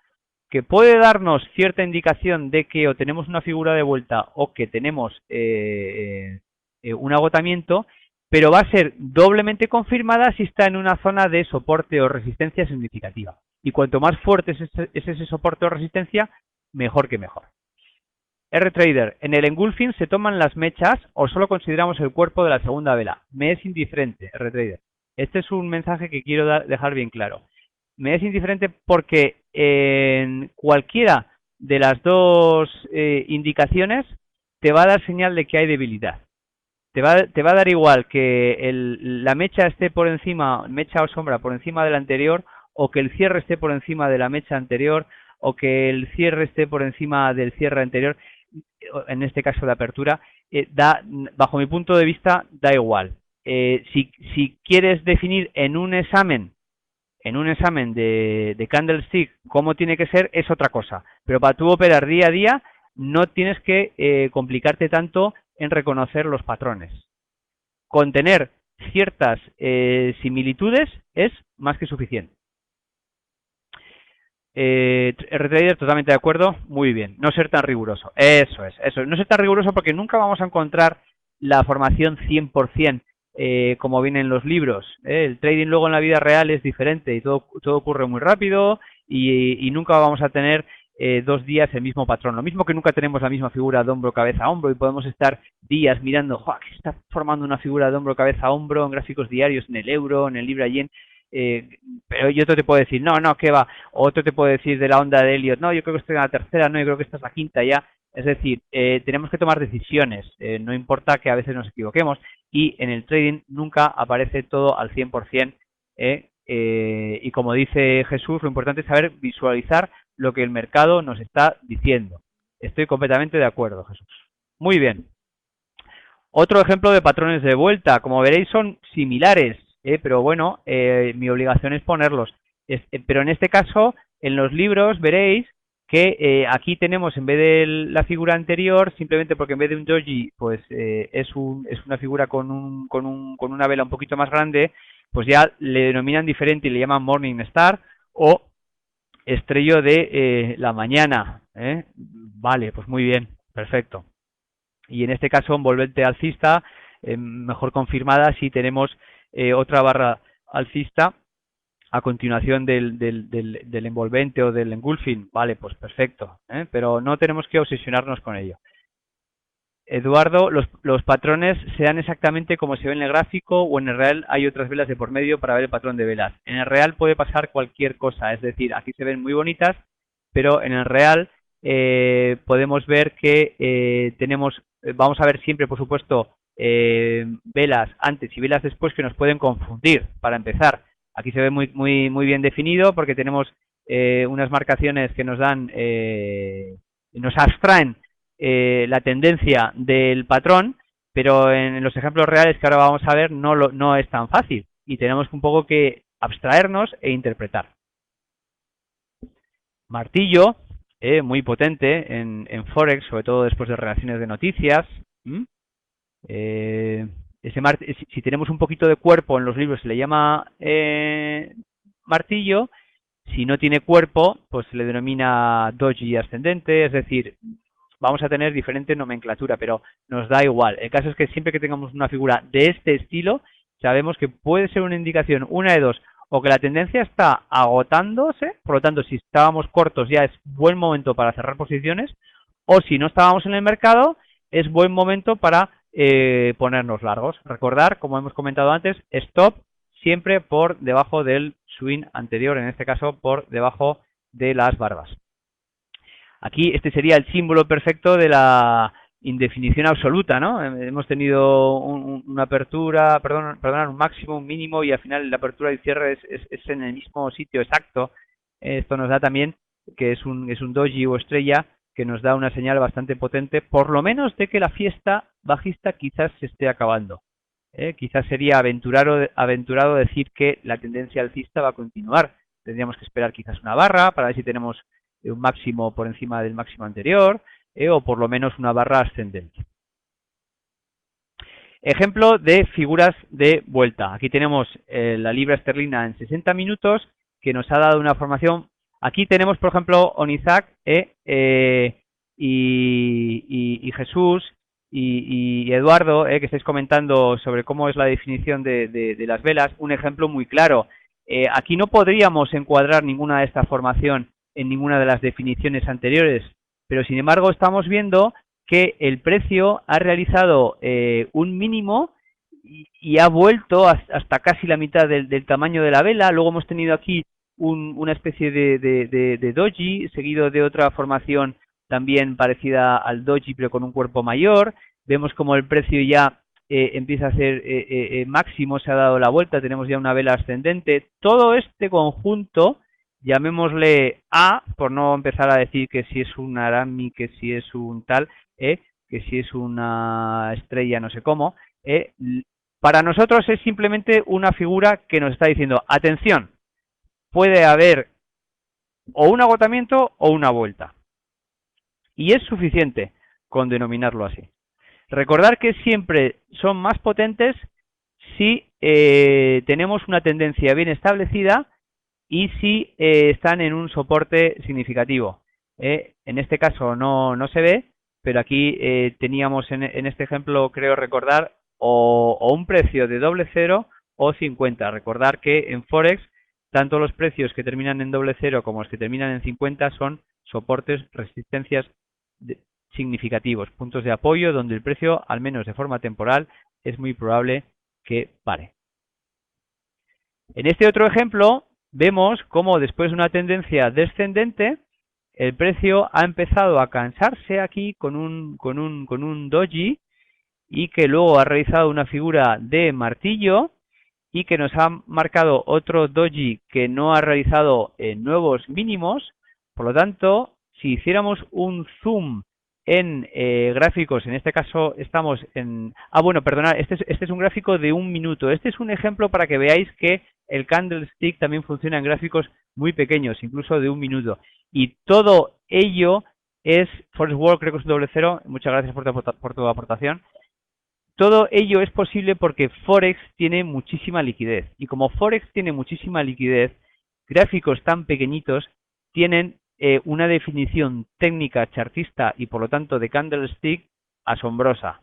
que puede darnos cierta indicación de que o tenemos una figura de vuelta o que tenemos un agotamiento, pero va a ser doblemente confirmada si está en una zona de soporte o resistencia significativa. Y cuanto más fuerte es ese soporte o resistencia, mejor que mejor. R-Trader, en el engulfing se toman las mechas o solo consideramos el cuerpo de la segunda vela. Me es indiferente, R-Trader. Este es un mensaje que quiero dejar bien claro. Me es indiferente porque en cualquiera de las dos indicaciones te va a dar señal de que hay debilidad. Te va a dar igual que la mecha esté por encima, mecha o sombra por encima de la anterior, o que el cierre esté por encima de la mecha anterior, o que el cierre esté por encima del cierre anterior, en este caso de apertura, bajo mi punto de vista, da igual. Si quieres definir en un examen de candlestick cómo tiene que ser, es otra cosa. Pero para tú operar día a día, no tienes que complicarte tanto en reconocer los patrones. Con tener ciertas similitudes es más que suficiente. R-Trader, totalmente de acuerdo, muy bien, no ser tan riguroso, eso es, no ser tan riguroso porque nunca vamos a encontrar la formación 100% como viene en los libros. El trading luego en la vida real es diferente y todo ocurre muy rápido y nunca vamos a tener 2 días el mismo patrón, lo mismo que nunca tenemos la misma figura de hombro, cabeza, hombro y podemos estar días mirando, ¡joder! Que se está formando una figura de hombro, cabeza, hombro en gráficos diarios, en el euro, en el libra yen. Pero yo otro te puedo decir, no, ¿qué va? Otro te puede decir de la onda de Elliot, no, yo creo que estoy en la tercera, no, yo creo que esta es la quinta ya. Es decir, tenemos que tomar decisiones, no importa que a veces nos equivoquemos y en el trading nunca aparece todo al 100%. Y como dice Jesús, lo importante es saber visualizar lo que el mercado nos está diciendo. Estoy completamente de acuerdo, Jesús. Muy bien. Otro ejemplo de patrones de vuelta, como veréis son similares, pero bueno, mi obligación es ponerlos. Pero en este caso, en los libros veréis que aquí tenemos, en vez de la figura anterior, simplemente porque en vez de un doji, pues es una figura con una vela un poquito más grande, pues ya le denominan diferente y le llaman Morning Star o estrello de la mañana. Vale, pues muy bien, perfecto. Y en este caso, envolvente alcista, mejor confirmada si tenemos otra barra alcista a continuación del envolvente o del engulfing. Vale, pues perfecto, pero no tenemos que obsesionarnos con ello. Eduardo, los patrones se dan exactamente como se ve en el gráfico o en el real hay otras velas de por medio para ver el patrón de velas. En el real puede pasar cualquier cosa, es decir, aquí se ven muy bonitas, pero en el real podemos ver que vamos a ver siempre, por supuesto, velas antes y velas después que nos pueden confundir. Para empezar, aquí se ve muy bien definido porque tenemos unas marcaciones que nos dan, nos abstraen la tendencia del patrón, pero en los ejemplos reales que ahora vamos a ver no es tan fácil y tenemos un poco que abstraernos e interpretar. Martillo, muy potente en Forex, sobre todo después de relaciones de noticias. Si tenemos un poquito de cuerpo en los libros se le llama martillo. Si no tiene cuerpo, pues se le denomina doji ascendente, es decir, vamos a tener diferente nomenclatura, pero nos da igual. El caso es que siempre que tengamos una figura de este estilo, sabemos que puede ser una indicación, una de dos, o que la tendencia está agotándose, por lo tanto, si estábamos cortos ya es buen momento para cerrar posiciones, o si no estábamos en el mercado, es buen momento para ponernos largos. Recordar, como hemos comentado antes, stop siempre por debajo del swing anterior, en este caso por debajo de las barbas. Aquí este sería el símbolo perfecto de la indefinición absoluta, ¿no? Hemos tenido una apertura, un máximo, un mínimo y al final la apertura y cierre es en el mismo sitio exacto. Esto nos da también que es un doji o estrella que nos da una señal bastante potente, por lo menos de que la fiesta bajista quizás se esté acabando. Quizás sería aventurado decir que la tendencia alcista va a continuar. Tendríamos que esperar quizás una barra para ver si tenemos un máximo por encima del máximo anterior, o por lo menos una barra ascendente. Ejemplo de figuras de vuelta. Aquí tenemos la libra esterlina en 60 minutos, que nos ha dado una formación. Aquí tenemos, por ejemplo, Onizac y Jesús y Eduardo, que estáis comentando sobre cómo es la definición de las velas. Un ejemplo muy claro. Aquí no podríamos encuadrar ninguna de esta formación en ninguna de las definiciones anteriores, pero sin embargo estamos viendo que el precio ha realizado un mínimo y ha vuelto hasta casi la mitad del tamaño de la vela. Luego hemos tenido aquí una especie de doji, seguido de otra formación también parecida al doji, pero con un cuerpo mayor. Vemos como el precio ya empieza a ser máximo, se ha dado la vuelta, tenemos ya una vela ascendente. Todo este conjunto, llamémosle A, por no empezar a decir que si es un Arami, que si es un tal, que si es una estrella no sé cómo, para nosotros es simplemente una figura que nos está diciendo, atención, puede haber o un agotamiento o una vuelta. Y es suficiente con denominarlo así. Recordar que siempre son más potentes si tenemos una tendencia bien establecida y si están en un soporte significativo. En este caso no se ve, pero aquí teníamos en este ejemplo, creo recordar, o un precio de doble cero o 50. Recordar que en Forex, tanto los precios que terminan en doble cero como los que terminan en 50 son soportes, resistencias significativos, puntos de apoyo donde el precio, al menos de forma temporal, es muy probable que pare. En este otro ejemplo, vemos cómo después de una tendencia descendente, el precio ha empezado a cansarse aquí con un doji y que luego ha realizado una figura de martillo y que nos ha marcado otro doji que no ha realizado nuevos mínimos. Por lo tanto, si hiciéramos un zoom en gráficos, en este caso estamos en... bueno, perdonad, este es un gráfico de un minuto. Este es un ejemplo para que veáis que el candlestick también funciona en gráficos muy pequeños, incluso de un minuto. Y todo ello es... Forex World, creo que es un doble cero. Muchas gracias por tu aportación. Todo ello es posible porque Forex tiene muchísima liquidez. Y como Forex tiene muchísima liquidez, gráficos tan pequeñitos tienen una definición técnica chartista y por lo tanto de candlestick asombrosa.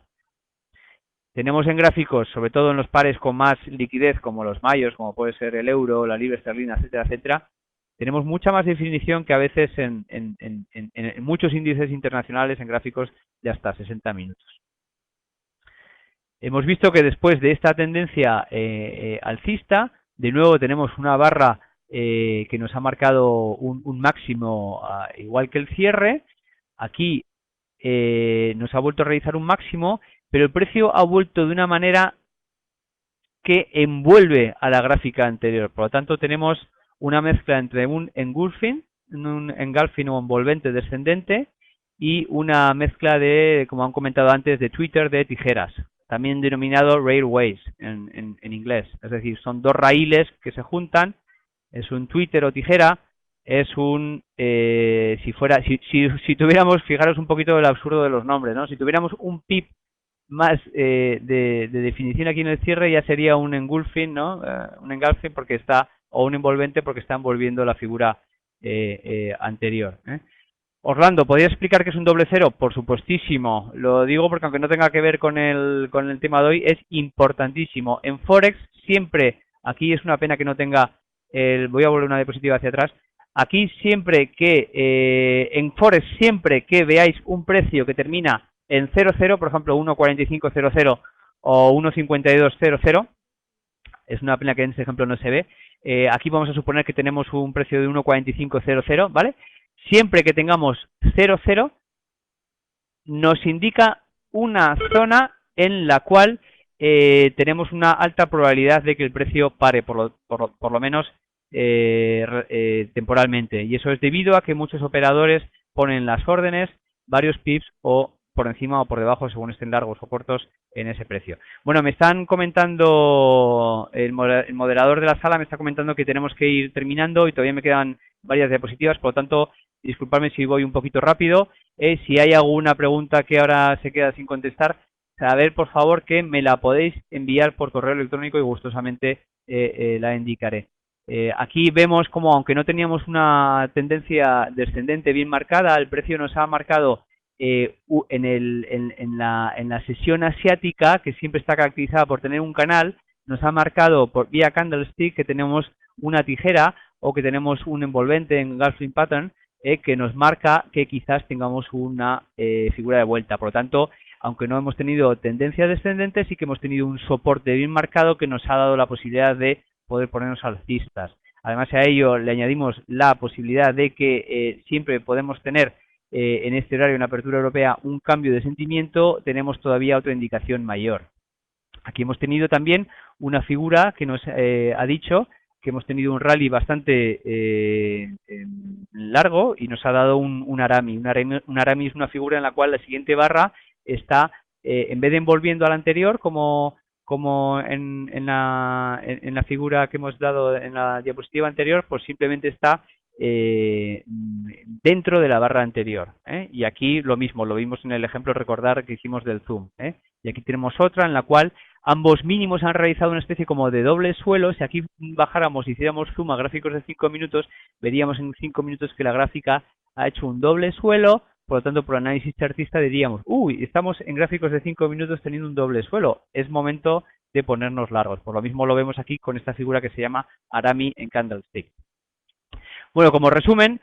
Tenemos en gráficos, sobre todo en los pares con más liquidez como los mayos, como puede ser el euro, la libra esterlina, etcétera, etcétera, tenemos mucha más definición que a veces en muchos índices internacionales en gráficos de hasta 60 minutos. Hemos visto que después de esta tendencia alcista, de nuevo tenemos una barra que nos ha marcado un máximo igual que el cierre. Aquí nos ha vuelto a realizar un máximo, pero el precio ha vuelto de una manera que envuelve a la gráfica anterior. Por lo tanto, tenemos una mezcla entre un engulfing o envolvente descendente y una mezcla de, como han comentado antes, de Twitter de tijeras, también denominado railways en inglés. Es decir, son dos raíles que se juntan, es un Twitter o tijera, es un, si tuviéramos, fijaros un poquito el absurdo de los nombres, ¿no? Si tuviéramos un pip más de definición aquí en el cierre, ya sería un engulfing, ¿no? Un engulfing porque está, o un envolvente porque está envolviendo la figura anterior. Orlando, ¿podrías explicar qué es un doble cero? Por supuestísimo. Lo digo porque aunque no tenga que ver con el tema de hoy, es importantísimo. En Forex siempre, aquí es una pena que no tenga voy a volver una diapositiva hacia atrás. Aquí siempre que, en Forex, siempre que veáis un precio que termina en 00, por ejemplo 1.4500 o 1.5200, es una pena que en este ejemplo no se ve, aquí vamos a suponer que tenemos un precio de 1.4500, ¿vale? Siempre que tengamos 00, nos indica una zona en la cual tenemos una alta probabilidad de que el precio pare, por lo menos temporalmente. Y eso es debido a que muchos operadores ponen las órdenes, varios pips o por encima o por debajo, según estén largos o cortos, en ese precio. Bueno, me están comentando, el moderador de la sala me está comentando que tenemos que ir terminando y todavía me quedan varias diapositivas, por lo tanto, disculpadme si voy un poquito rápido. Si hay alguna pregunta que ahora se queda sin contestar, saber por favor que me la podéis enviar por correo electrónico y gustosamente la indicaré. Aquí vemos como, aunque no teníamos una tendencia descendente bien marcada, el precio nos ha marcado en la sesión asiática, que siempre está caracterizada por tener un canal, nos ha marcado por vía candlestick que tenemos una tijera o que tenemos un envolvente en Gulfstream Pattern que nos marca que quizás tengamos una figura de vuelta. Por lo tanto, aunque no hemos tenido tendencia descendente, sí que hemos tenido un soporte bien marcado que nos ha dado la posibilidad de poder ponernos alcistas. Además, a ello le añadimos la posibilidad de que siempre podemos tener en este horario en apertura europea un cambio de sentimiento, tenemos todavía otra indicación mayor. Aquí hemos tenido también una figura que nos ha dicho que hemos tenido un rally bastante largo y nos ha dado un Arami. Un Arami es una figura en la cual la siguiente barra está, en vez de envolviendo a la anterior, como en la figura que hemos dado en la diapositiva anterior, pues simplemente está dentro de la barra anterior. Y aquí lo mismo, lo vimos en el ejemplo recordar que hicimos del zoom. Y aquí tenemos otra en la cual ambos mínimos han realizado una especie como de doble suelo. Si aquí bajáramos y hiciéramos zoom a gráficos de 5 minutos, veríamos en 5 minutos que la gráfica ha hecho un doble suelo. Por lo tanto, por análisis chartista diríamos, uy, estamos en gráficos de 5 minutos teniendo un doble suelo. Es momento de ponernos largos. Por lo mismo lo vemos aquí con esta figura que se llama Arami en Candlestick. Bueno, como resumen,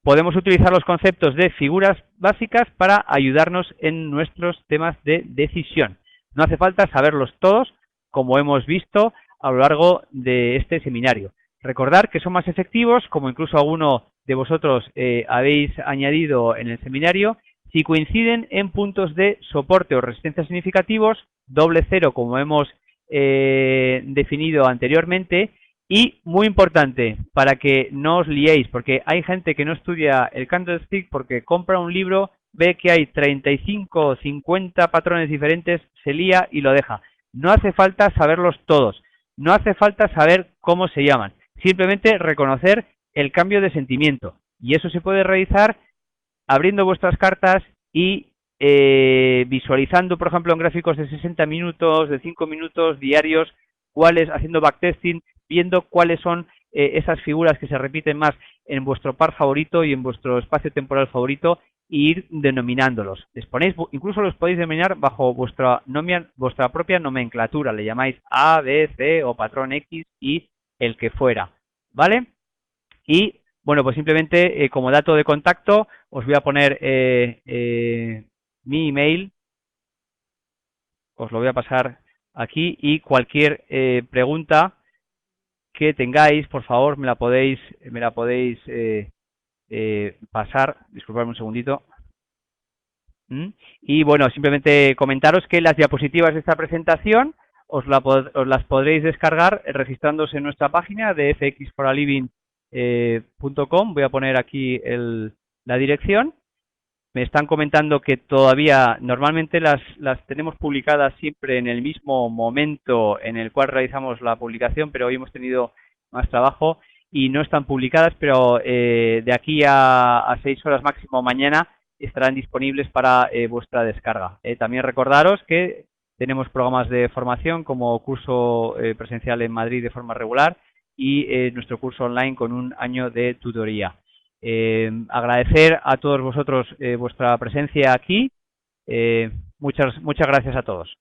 podemos utilizar los conceptos de figuras básicas para ayudarnos en nuestros temas de decisión. No hace falta saberlos todos, como hemos visto a lo largo de este seminario. Recordar que son más efectivos, como incluso alguno de vosotros habéis añadido en el seminario, si coinciden en puntos de soporte o resistencia significativos, doble cero como hemos definido anteriormente. Y muy importante, para que no os liéis, porque hay gente que no estudia el candlestick porque compra un libro, ve que hay 35 o 50 patrones diferentes, se lía y lo deja. No hace falta saberlos todos, no hace falta saber cómo se llaman, simplemente reconocer el cambio de sentimiento. Y eso se puede realizar abriendo vuestras cartas y visualizando, por ejemplo, en gráficos de 60 minutos, de 5 minutos diarios, haciendo backtesting, viendo cuáles son esas figuras que se repiten más en vuestro par favorito y en vuestro espacio temporal favorito e ir denominándolos. Les ponéis, incluso los podéis denominar bajo vuestra propia nomenclatura. Le llamáis A, B, C o patrón X y el que fuera, ¿vale? Y bueno, pues simplemente como dato de contacto os voy a poner mi email. Os lo voy a pasar aquí y cualquier pregunta que tengáis, por favor, me la podéis pasar. Disculpadme un segundito. Y bueno, simplemente comentaros que las diapositivas de esta presentación os las podréis descargar registrándose en nuestra página de fxforaliving.com. Voy a poner aquí la dirección. Me están comentando que todavía, normalmente las tenemos publicadas siempre en el mismo momento en el cual realizamos la publicación, pero hoy hemos tenido más trabajo y no están publicadas, pero de aquí a 6 horas máximo mañana estarán disponibles para vuestra descarga. También recordaros que tenemos programas de formación como curso presencial en Madrid de forma regular y nuestro curso online con un año de tutoría. Agradecer a todos vosotros vuestra presencia aquí. Muchas gracias a todos.